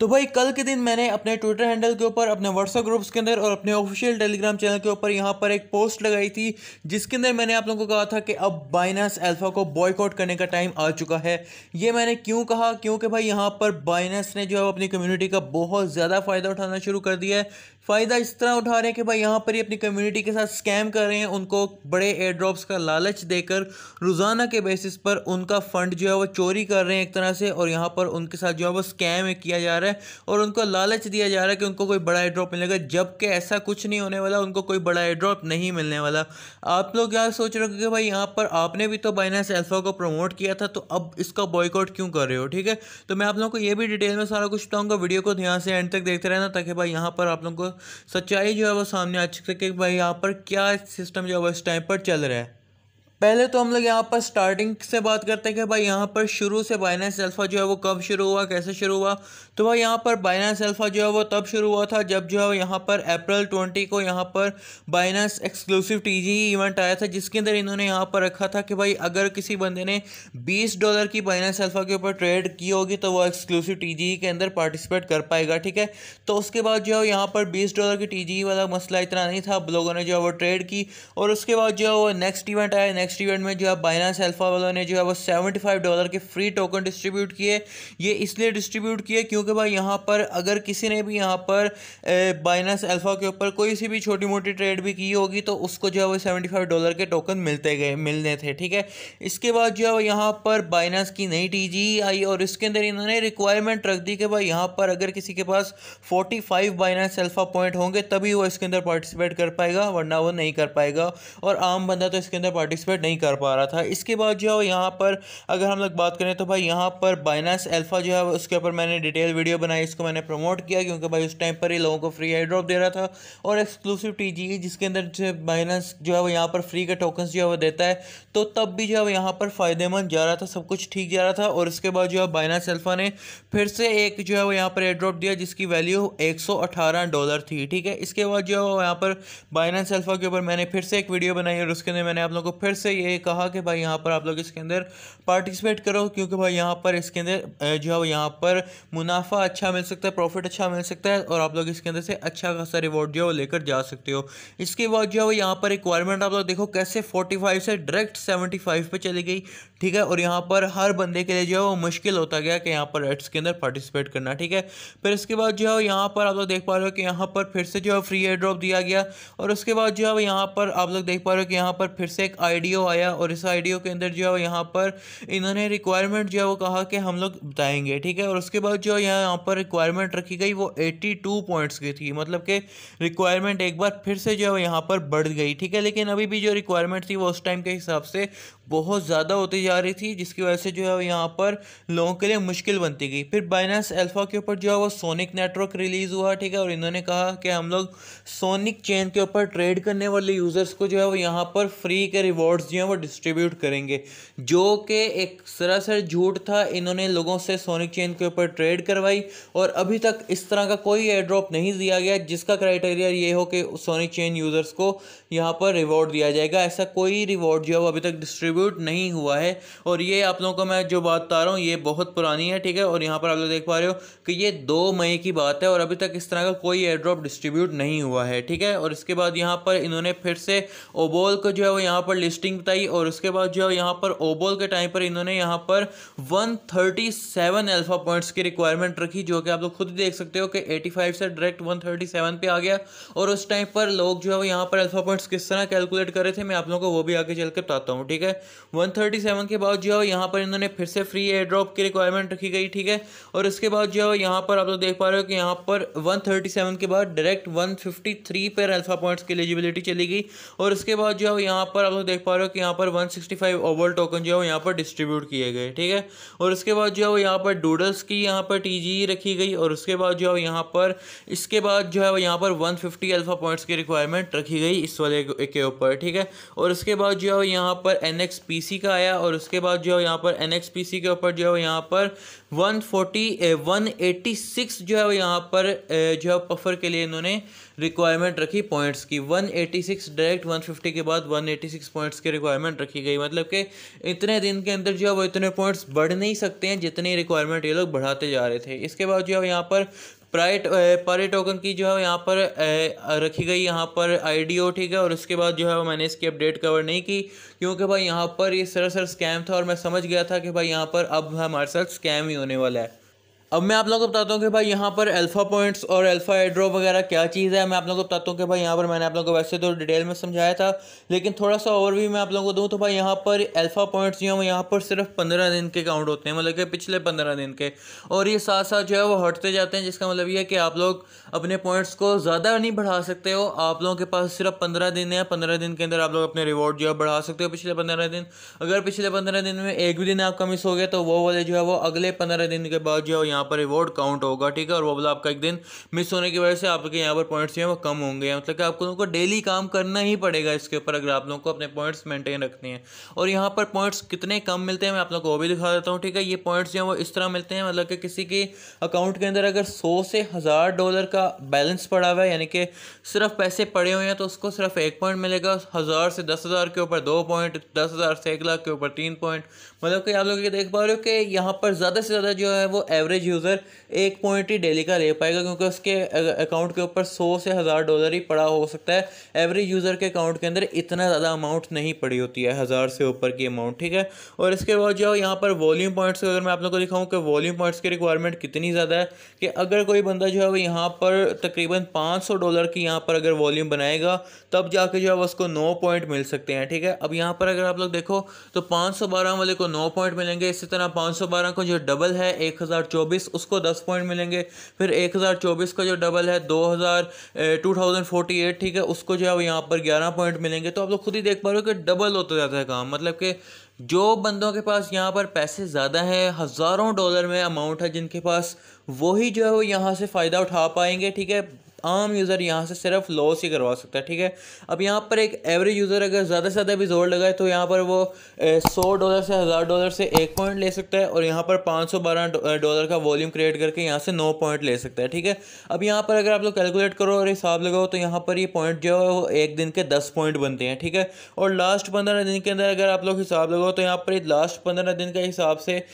तो भाई कल के दिन मैंने अपने ट्विटर हैंडल के ऊपर, अपने व्हाट्सएप ग्रुप्स के अंदर और अपने ऑफिशियल टेलीग्राम चैनल के ऊपर यहाँ पर एक पोस्ट लगाई थी जिसके अंदर मैंने आप लोगों को कहा था कि अब बाइनेंस अल्फा को बॉयकॉट करने का टाइम आ चुका है। ये मैंने क्यों कहा, क्योंकि भाई यहाँ पर बाइनेंस ने जो है अपनी कम्युनिटी का बहुत ज़्यादा फ़ायदा उठाना शुरू कर दिया है। फ़ायदा इस तरह उठा रहे हैं कि भाई यहाँ पर ही अपनी कम्युनिटी के साथ स्कैम कर रहे हैं, उनको बड़े एयर ड्रॉप्स का लालच देकर रोज़ाना के बेसिस पर उनका फ़ंड जो है वो चोरी कर रहे हैं एक तरह से, और यहाँ पर उनके साथ जो है वो स्कैम किया जा रहा है और उनको लालच दिया जा रहा है कि उनको कोई बड़ा एयर ड्रॉप मिलेगा, जबकि ऐसा कुछ नहीं होने वाला, उनको कोई बड़ा एयर ड्रॉप नहीं मिलने वाला। आप लोग क्या सोच रहे हो कि भाई यहाँ पर आपने भी तो बाइनेंस अल्फा को प्रमोट किया था, तो अब इसका बॉयकॉट क्यों कर रहे हो? ठीक है, तो मैं आप लोगों को ये भी डिटेल में सारा कुछ बताऊंगा। वीडियो को ध्यान से एंड तक देखते रहना ताकि भाई यहाँ पर आप लोगों को सच्चाई जो है वो सामने आ सके कि भाई यहाँ पर क्या सिस्टम जो है वो इस टाइम पर चल रहा है। पहले तो हम लोग यहाँ पर स्टार्टिंग से बात करते हैं कि भाई यहाँ पर शुरू से बाइनेंस अल्फा जो है वो कब शुरू हुआ, कैसे शुरू हुआ। तो भाई यहाँ पर बाइनेंस अल्फा जो है वो तब शुरू हुआ था जब जो है यहाँ पर अप्रैल 20 को यहाँ पर बाइनेंस एक्सक्लूसिव टीजी इवेंट आया था, जिसके अंदर इन्होंने यहाँ पर रखा था कि भाई अगर किसी बंदे ने $20 की बाइनेंस अल्फा के ऊपर ट्रेड की होगी तो वो एक्सक्लूसिव टीजी के अंदर पार्टिसिपेट कर पाएगा। ठीक है, तो उसके बाद जो है यहाँ पर $20 की टीजी वाला मसला इतना नहीं था, लोगों ने जो है वो ट्रेड की। और उसके बाद जो है वो नेक्स्ट इवेंट आया, नेक्स्ट इवेंट में जो है बाइनेंस अल्फा वालों ने जो है वो $75 के फ्री टोकन डिस्ट्रीब्यूट किए। ये इसलिए डिस्ट्रीब्यूट किए क्योंकि भाई यहाँ पर अगर किसी ने भी यहाँ पर बाइनेंस अल्फा के ऊपर कोई सी भी छोटी मोटी ट्रेड भी की होगी तो उसको जो है वो $75 के टोकन मिलने थे। ठीक है, इसके बाद जो है वो यहाँ पर बाइनेंस की नई टीजी आई और इसके अंदर इन्होंने रिक्वायरमेंट रख दी कि भाई यहाँ पर अगर किसी के पास 45 बाइनेंस अल्फा पॉइंट होंगे तभी वो इसके अंदर पार्टिसिपेट कर पाएगा, वरना वो नहीं कर पाएगा। और आम बंदा तो इसके अंदर पार्टिसिपेट नहीं कर पा रहा था। इसके बाद जो है यहाँ पर अगर हम लोग बात करें तो भाई यहाँ पर बाइनेंस अल्फा जो है उसके ऊपर मैंने डिटेल वीडियो बनाई, इसको मैंने प्रमोट किया क्योंकि भाई उस टाइम पर ही लोगों को फ्री एयर ड्रॉप दे रहा था और एक्सक्लूसिव टीजी जिसके अंदर जो बाइनेंस जो है वो यहाँ पर फ्री के टोकन्स जो है वो देता है, तो तब भी जो है वो यहाँ पर फ़ायदेमंद जा रहा था, सब कुछ ठीक जा रहा था। और उसके बाद जो है बाइनेंस अल्फा ने फिर से एक जो है वो यहाँ पर एयर ड्रॉप दिया जिसकी वैल्यू $118 थी। ठीक है, इसके बाद जो है वो यहाँ पर बाइनेंस अल्फा के ऊपर मैंने फिर से एक वीडियो बनाई और उसके अंदर मैंने आप लोगों को फिर से ये कहा कि भाई यहाँ पर आप लोग इसके अंदर पार्टिसिपेट करो क्योंकि भाई यहाँ पर इसके अंदर जो है वो यहाँ पर मुनाफा अच्छा मिल सकता है, प्रॉफिट अच्छा मिल सकता है और आप लोग इसके अंदर से अच्छा खासा रिवॉर्ड जो है वो लेकर जा सकते हो। इसके बाद जो है वो यहाँ पर रिक्वायरमेंट आप लोग देखो कैसे 45 से डायरेक्ट 75 पे चली गई। ठीक है, और यहाँ पर हर बंदे के लिए जो है वो मुश्किल होता गया कि यहाँ पर एड्स के अंदर पार्टिसिपेट करना। ठीक है, फिर इसके बाद जो है यहाँ पर आप लोग देख पा रहे हो कि यहाँ पर फिर से जो है फ्री एयर ड्रॉप दिया गया और उसके बाद जो है यहाँ पर आप लोग देख पा रहे हो कि यहाँ पर फिर से एक आईडीओ आया और इस आईडीओ के अंदर जो है यहाँ पर इन्होंने रिक्वायरमेंट जो है वो कहा कि हम लोग बताएंगे। ठीक है, और उसके बाद जो यहाँ पर रिक्वायरमेंट रखी गई वो 82 पॉइंट्स की थी, मतलब कि रिक्वायरमेंट एक बार फिर से जो है यहाँ पर बढ़ गई। ठीक है, लेकिन अभी भी जो रिक्वायरमेंट थी वो उस टाइम के हिसाब से बहुत ज़्यादा होती जा रही थी जिसकी वजह से जो है यहाँ पर लोगों के लिए मुश्किल बनती गई। फिर बाइनेंस अल्फा के ऊपर जो है वो सोनिक नेटवर्क रिलीज़ हुआ। ठीक है, और इन्होंने कहा कि हम लोग सोनिक चेन के ऊपर ट्रेड करने वाले यूज़र्स को जो है वो यहाँ पर फ्री के रिवॉर्ड्स जो हैं वो डिस्ट्रीब्यूट करेंगे, जो कि एक सरासर झूठ था। इन्होंने लोगों से सोनिक चेन के ऊपर ट्रेड करवाई और अभी तक इस तरह का कोई एयर ड्रॉप नहीं दिया गया जिसका क्राइटेरिया ये हो कि सोनिक चेन यूज़र्स को यहाँ पर रिवॉर्ड दिया जाएगा। ऐसा कोई रिवॉर्ड जो है वो अभी तक डिस्ट्रीब्यूट नहीं हुआ है और ये आप लोगों को मैं जो बात बता रहा हूँ ये बहुत पुरानी है। ठीक है, और यहाँ पर आप लोग देख पा रहे हो कि ये 2 मई की बात है और अभी तक इस तरह का कोई एयर ड्रॉप डिस्ट्रीब्यूट नहीं हुआ है। ठीक है, और इसके बाद यहाँ पर इन्होंने फिर से ओबोल को जो है वो यहाँ पर लिस्टिंग बताई और उसके बाद जो है यहाँ पर ओबोल के टाइम पर इन्होंने यहाँ पर 137 अल्फा पॉइंट्स की रिक्वायरमेंट रखी, जो कि आप लोग खुद ही देख सकते हो कि 85 से डायरेक्ट 137 पे आ गया। और उस टाइम पर लोग जो है वो यहाँ पर अल्फा पॉइंट्स किस तरह कैलकुलेट कर रहे थे मैं आप लोगों को वो भी आगे चल के बताता हूँ। ठीक है, 137 के बाद जो है यहाँ पर इन्होंने फिर से फ्री एयर ड्रॉप की रिक्वायरमेंट रखी गई। ठीक है, और उसके बाद जो है यहाँ पर आप लोग देख पा रहे हो कि यहाँ पर 137 के बाद डायरेक्ट 153 पर अल्फा पॉइंट्स की एलिजिबिलिटी चली गई और उसके बाद जो है यहाँ पर आप लोग देख पा रहे हो कि यहाँ पर 165 ओवल टोकन जो है यहाँ पर डिस्ट्रीब्यूट किए गए। ठीक है, और उसके बाद जो है यहाँ पर डूडल्स की यहाँ पर टीजी रखी गई और उसके बाद जो है यहाँ पर इसके बाद जो है यहाँ पर 150 अल्फा पॉइंट्स की रिक्वायरमेंट रखी गई इस वाले के ऊपर। ठीक है, और उसके बाद जो है यहाँ पर NXPC का आया और उसके बाद जो है यहाँ पर NXPC के ऊपर जो है यहाँ पर 186 जो है वो यहाँ पर जो है पफर के लिए इन्होंने रिक्वायरमेंट रखी पॉइंट्स की। 186 डायरेक्ट 150 के बाद 186 पॉइंट्स की रिक्वायरमेंट रखी गई। मतलब कि इतने दिन के अंदर जो है वो इतने पॉइंट्स बढ़ नहीं सकते हैं जितनी रिक्वायरमेंट ये लोग बढ़ाते जा रहे थे। इसके बाद जो है यहाँ पर पारे टोकन की जो है यहाँ पर रखी गई यहाँ पर IDO, ठीक है। और उसके बाद जो है मैंने इसकी अपडेट कवर नहीं की क्योंकि भाई यहाँ पर ये सरासर स्कैम था और मैं समझ गया था कि भाई यहाँ पर अब हमारे साथ स्कैम ही होने वाला है। अब मैं आप लोगों को बताता हूँ कि भाई यहाँ पर अल्फ़ा पॉइंट्स और अल्फ़ा एयरड्रॉप वगैरह क्या चीज़ है। मैं आप लोगों को बताता हूँ कि भाई यहाँ पर मैंने आप लोगों को वैसे तो डिटेल में समझाया था, लेकिन थोड़ा सा ओवरव्यू मैं आप लोगों को दूँ तो भाई यहाँ पर अल्फ़ा पॉइंट्स जो हैं यहाँ पर सिर्फ 15 दिन के काउंट होते हैं, मतलब कि पिछले 15 दिन के, और ये साथ साथ जो है वो हटते जाते हैं। जिसका मतलब ये है कि आप लोग अपने पॉइंट्स को ज़्यादा नहीं बढ़ा सकते हो। आप लोगों के पास सिर्फ 15 दिन है, 15 दिन के अंदर आप लोग अपने रिवॉर्ड जो है बढ़ा सकते हो पिछले 15 दिन। अगर पिछले 15 दिन में एक भी दिन आपका मिस हो गया तो वो वाले जो है वो अगले 15 दिन के बाद जो है यहाँ पर रिवॉर्ड काउंट होगा, ठीक है। और वो वाला आपका एक दिन मिस होने की वजह से आपके यहाँ पर पॉइंट्स जो है वो कम होंगे। मतलब कि आपको लोगों को डेली काम करना ही पड़ेगा इसके ऊपर अगर आप लोगों को अपने पॉइंट्स मेंटेन रखने हैं। और यहाँ पर पॉइंट्स कितने कम मिलते हैं मैं आप लोगों को वो भी दिखा देता हूँ, ठीक है। ये पॉइंट्स जो है वो इस तरह मिलते हैं, मतलब कि किसी के अकाउंट के अंदर अगर 100 से 1000 डॉलर का बैलेंस पड़ा हुआ है, यानी कि सिर्फ पैसे पड़े हुए हैं, तो उसको सिर्फ 1 पॉइंट मिलेगा। 1000 से 10,000 के ऊपर 2 पॉइंट, 10,000 से 1 लाख के ऊपर 3 पॉइंट। मतलब कि आप लोग ये देख पा रहे हो कि यहाँ पर ज़्यादा से ज़्यादा जो है वो एवरेज यूज़र 1 पॉइंट ही डेली का ले पाएगा, क्योंकि उसके अकाउंट के ऊपर 100 से 1000 डॉलर ही पड़ा हो सकता है। एवरेज यूज़र के अकाउंट के अंदर इतना ज़्यादा अमाउंट नहीं पड़ी होती है, 1000 से ऊपर की अमाउंट, ठीक है। और इसके बाद जो यहाँ पर वॉल्यूम पॉइंट्स, अगर मैं आप लोगों को दिखाऊँ कि वॉल्यूम पॉइंट्स की रिक्वायरमेंट कितनी ज़्यादा है, कि अगर कोई बंदा जो है वो यहाँ पर तकरीबन 500 डॉलर की यहाँ पर अगर वॉल्यूम बनाएगा तब जाके जो है उसको 9 पॉइंट मिल सकते हैं, ठीक है। अब यहाँ पर अगर आप लोग देखो तो 512 वाले को 9 पॉइंट मिलेंगे। इसी तरह 512 को जो डबल है 1024 उसको 10 पॉइंट मिलेंगे। फिर 1024 का जो डबल है 2048, ठीक है, उसको जो है वो यहाँ पर 11 पॉइंट मिलेंगे। तो आप लोग खुद ही देख पा रहे हो कि डबल होता जाता है काम। मतलब कि जो बंदों के पास यहाँ पर पैसे ज़्यादा हैं, हज़ारों डॉलर में अमाउंट है जिनके पास, वही जो है वो यहाँ से फ़ायदा उठा पाएंगे, ठीक है। आम यूज़र यहाँ से सिर्फ लॉस ही करवा सकता है, ठीक है। अब यहाँ पर एक एवरेज यूज़र अगर ज़्यादा से ज़्यादा भी जोर लगाए तो यहाँ पर वो 100 डॉलर से 1000 डॉलर से 1 पॉइंट ले सकता है, और यहाँ पर 512 डॉलर का वॉल्यूम क्रिएट करके यहाँ से 9 पॉइंट ले सकता है, ठीक है। अब यहाँ पर अगर आप लोग कैलकुलेट करो और हिसाब लगाओ तो यहाँ पर ये पॉइंट जो है वो एक दिन के 10 पॉइंट बनते हैं, ठीक है। और लास्ट 15 दिन के अंदर अगर आप लोग हिसाब लगाओ तो यहाँ पर लास्ट 15 दिन के हिसाब से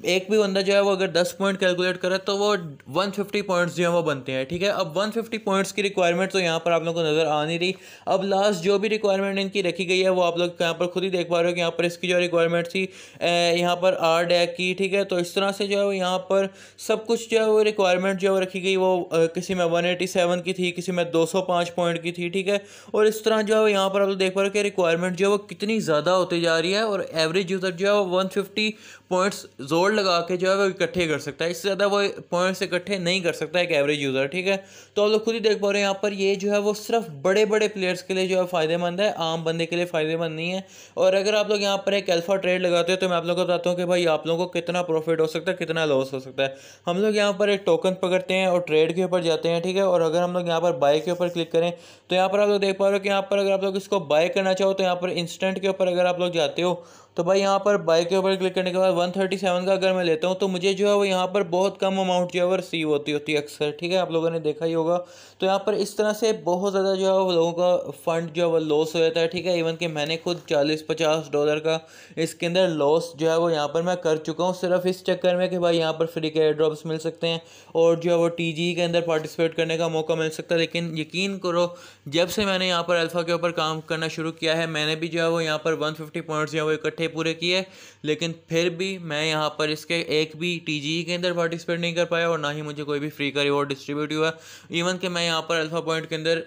एक भी बंदा जो है वो अगर 10 पॉइंट कैलकुलेट करे तो वो 150 पॉइंट्स जो है वो बनते हैं, ठीक है। अब 150 पॉइंट्स की रिक्वायरमेंट तो यहाँ पर आप लोगों को नज़र आ नहीं रही। अब लास्ट जो भी रिक्वायरमेंट इनकी रखी गई है वो आप लोग यहाँ पर खुद ही देख पा रहे हो कि यहाँ पर इसकी जो रिक्वायरमेंट थी यहाँ पर RDAC की, ठीक है। तो इस तरह से जो है वो यहाँ पर सब कुछ जो है वो रिक्वायरमेंट जो है वो रखी गई, वो किसी में 187 की थी, किसी में 205 पॉइंट की थी, ठीक है। और इस तरह जो है वो यहाँ पर आप लोग देख पा रहे हो कि रिक्वायरमेंट जो है वो कितनी ज़्यादा होती जा रही है, और एवरेज यूज़र जो है वो 150 पॉइंट्स जोड़ लगा के जो है वो इकट्ठे कर सकता है। इससे ज़्यादा वो पॉइंट्स इकट्ठे नहीं कर सकता एक एवरेज यूज़र, ठीक है। तो आप लोग खुद ही देख पा रहे हैं यहाँ पर ये जो है वो सिर्फ बड़े बड़े प्लेयर्स के लिए जो है फ़ायदेमंद है, आम बंदे के लिए फ़ायदेमंद नहीं है। और अगर आप लोग यहाँ पर एक अल्फ़ा ट्रेड लगाते हो तो मैं आप लोगों को बताता हूँ कि भाई आप लोगों को कितना प्रॉफिट हो सकता है, कितना लॉस हो सकता है। हम लोग यहाँ पर एक टोकन पकड़ते हैं और ट्रेड के ऊपर जाते हैं, ठीक है। और अगर हम लोग यहाँ पर बाय के ऊपर क्लिक करें तो यहाँ पर आप लोग देख पा रहे हो कि यहाँ पर अगर आप लोग इसको बाय करना चाहो तो यहाँ पर इंस्टेंट के ऊपर अगर आप लोग जाते हो तो भाई यहाँ पर बाय के ऊपर क्लिक करने के बाद 137 का अगर मैं लेता हूँ तो मुझे जो है वो यहाँ पर बहुत कम अमाउंट जो है वो रिसीव होती है अक्सर, ठीक है। आप लोगों ने देखा ही होगा। तो यहाँ पर इस तरह से बहुत ज़्यादा जो है वो लोगों का फंड जो है वो लॉस हो जाता है, ठीक है। इवन कि मैंने खुद 40-50 डॉलर का इसके अंदर लॉस जो है वो यहाँ पर मैं कर चुका हूँ, सिर्फ इस चक्कर में कि भाई यहाँ पर फ्री के एयर ड्रॉप्स मिल सकते हैं और जो है वो TG के अंदर पार्टिसिपेट करने का मौका मिल सकता है। लेकिन यकीन करो जब से मैंने यहाँ पर अल्फ़ा के ऊपर काम करना शुरू किया है, मैंने भी जो है वो यहाँ पर 150 पॉइंट्स जो है वो इकट्ठे पूरे किए, लेकिन फिर भी मैं यहाँ पर इसके एक भी TG के अंदर पार्टिसिपेट नहीं कर पाया और ना ही मुझे कोई भी फ्री का रिवॉर्ड डिस्ट्रीब्यूट हुआ। इवन कि मैं यहाँ पर अल्फ़ा पॉइंट के अंदर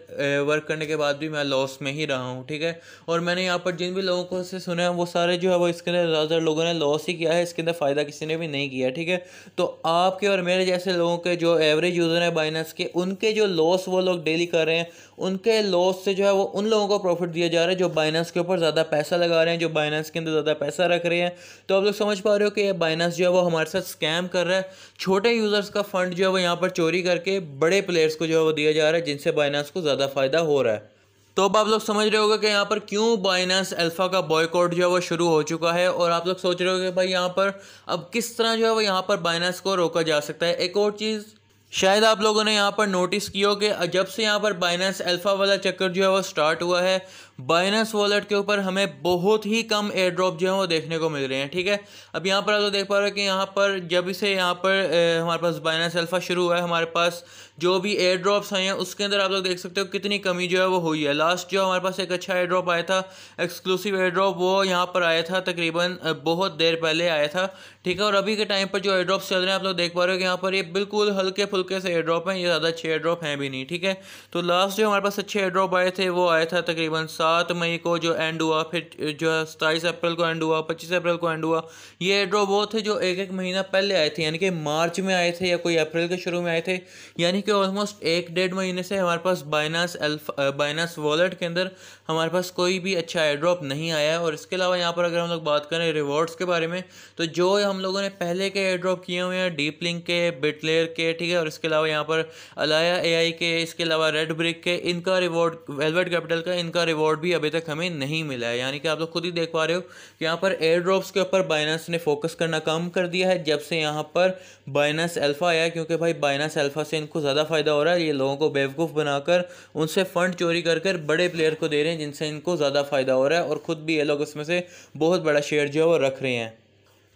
वर्क करने के बाद भी मैं लॉस में ही रहा हूँ, ठीक है। और मैंने यहाँ पर जिन भी लोगों को से सुना है वो सारे जो है वो इसके अंदर ज़्यादातर लोगों ने लॉस ही किया है, इसके अंदर फ़ायदा किसी ने भी नहीं किया, ठीक है। तो आपके और मेरे जैसे लोगों के जो एवरेज यूज़र हैं बाइनेंस के, उनके जो लॉस वो लोग डेली कर रहे हैं, उनके लॉस से जो है वो उन लोगों को प्रॉफिट दिया जा रहा है जो बाइनेंस के ऊपर ज़्यादा पैसा लगा रहे हैं, जो बाइनेंस के अंदर ज़्यादा पैसा रख रहे हैं। तो आप लोग समझ पा रहे हो कि ये बाइनेंस जो है वो हमारे साथ स्कैम कर रहा है। छोटे यूज़र्स का फंड जो है वो यहाँ पर चोरी करके बड़े प्लेयर्स को जो है वो दिया जा रहा है, जिनसे बाइनेंस को ज़्यादा फ़ायदा हो रहा है। तो अब आप लोग समझ रहे होगे कि यहाँ पर क्यों बाइनेंस अल्फा का बॉयकॉट जो है वो शुरू हो चुका है, और आप लोग सोच रहे होगे भाई यहाँ पर अब किस तरह जो है वो यहाँ पर बाइनेंस को रोका जा सकता है। एक और चीज़ शायद आप लोगों ने यहाँ पर नोटिस किया हो कि जब से यहाँ पर बाइनेंस अल्फा वाला चक्कर जो है वो स्टार्ट हुआ है, बाइनेंस वॉलेट के ऊपर हमें बहुत ही कम एयर ड्रॉप जो है वो देखने को मिल रहे हैं। ठीक है, अब यहाँ पर आप लोग देख पा रहे हो कि यहाँ पर जब से यहाँ पर हमारे पास बाइनेंस अल्फा शुरू हुआ है, हमारे पास जो भी एयर ड्रॉप्स आए हैं उसके अंदर आप लोग देख सकते हो कितनी कमी जो है वो हुई है। लास्ट जो हमारे पास एक अच्छा एयर ड्रॉप आया था, एक्सक्लूसिव एयर ड्रॉप, वो यहाँ पर आया था तकरीबन बहुत देर पहले आया था। ठीक है, और अभी के टाइम पर जो एयर ड्रॉप्स चल रहे हैं आप लोग देख पा रहे हो कि यहाँ पर ये बिल्कुल हल्के फुल्के से एयर ड्रॉप हैं, ये ज़्यादा अच्छे एयर ड्रॉप हैं भी नहीं। ठीक है, तो लास्ट जो हमारे पास अच्छे एयर ड्रॉप आए थे वो आया था तकरीबन 7 मई को जो एंड हुआ, फिर जो है 27 अप्रैल को एंड हुआ, 25 अप्रैल को एंड हुआ। ये एयर ड्रॉप वो थे जो एक एक महीना पहले आए थे, यानी कि मार्च में आए थे या कोई अप्रैल के शुरू में आए थे, यानी कि ऑलमोस्ट 1-1.5 महीने से हमारे पास बाइनेंस वॉलेट के अंदर हमारे पास कोई भी अच्छा एयर ड्रॉप नहीं आया है। और इसके अलावा यहाँ पर अगर हम लोग बात करें रिवॉर्ड्स के बारे में, तो जो हम लोगों ने पहले के एयर ड्रॉप किए हुए हैं डीप लिंक के, बिटलेयर के, ठीक है, और इसके अलावा यहाँ पर अलाया एआई के, इसके अलावा रेड ब्रिक के, इनका रिवॉर्ड, वेलवेट कैपिटल का, इनका रिवॉर्ड भी अभी तक हमें नहीं मिला है। यानी कि आप लोग खुद ही देख पा रहे हो कि यहाँ पर एयर ड्रॉप्स के ऊपर बाइनेंस ने फोकस करना कम कर दिया है जब से यहाँ पर बाइनेंस अल्फा आया, क्योंकि भाई बाइनेंस अल्फा से इनको ज़्यादा फ़ायदा हो रहा है। ये लोगों को बेवकूफ़ बनाकर उनसे फ़ंड चोरी कर कर बड़े प्लेयर को दे रहे हैं जिनसे इनको ज़्यादा फ़ायदा हो रहा है, और ख़ुद भी ये लोग इसमें से बहुत बड़ा शेयर जो है वो रख रहे हैं।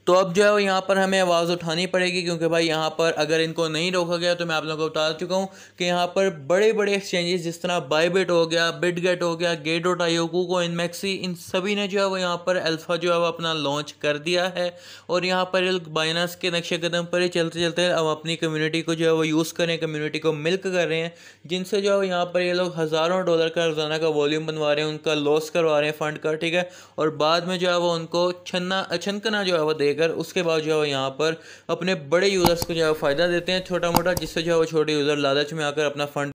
तो अब जो है वो यहाँ पर हमें आवाज़ उठानी पड़ेगी, क्योंकि भाई यहाँ पर अगर इनको नहीं रोका गया तो मैं आप लोगों को बता चुका हूँ कि यहाँ पर बड़े बड़े एक्सचेंजेस जिस तरह बायबिट हो गया, बिटगेट हो गया, गेट.io, कुकोइन, मैक्सी, इन सभी ने जो है वो यहाँ पर अल्फा जो है वो अपना लॉन्च कर दिया है। और यहाँ पर बाइनेंस के नक्शे कदम पर ही चलते चलते अब अपनी कम्युनिटी को जो है वो यूज़ करें, कम्युनिटी को मिल्क कर रहे हैं, जिनसे जो है यहाँ पर ये लोग हज़ारों डॉलर का रोज़ाना का वॉल्यूम बनवा रहे हैं, उनका लॉस करवा रहे हैं फंड का। ठीक है, और बाद में जो है वो उनको छनकना जो है वो देकर उसके बाद जो है यहाँ पर अपने बड़े यूज़र्स को जो है फ़ायदा देते हैं छोटा मोटा, जिससे जो है वो छोटे यूज़र लालच में आकर अपना फंड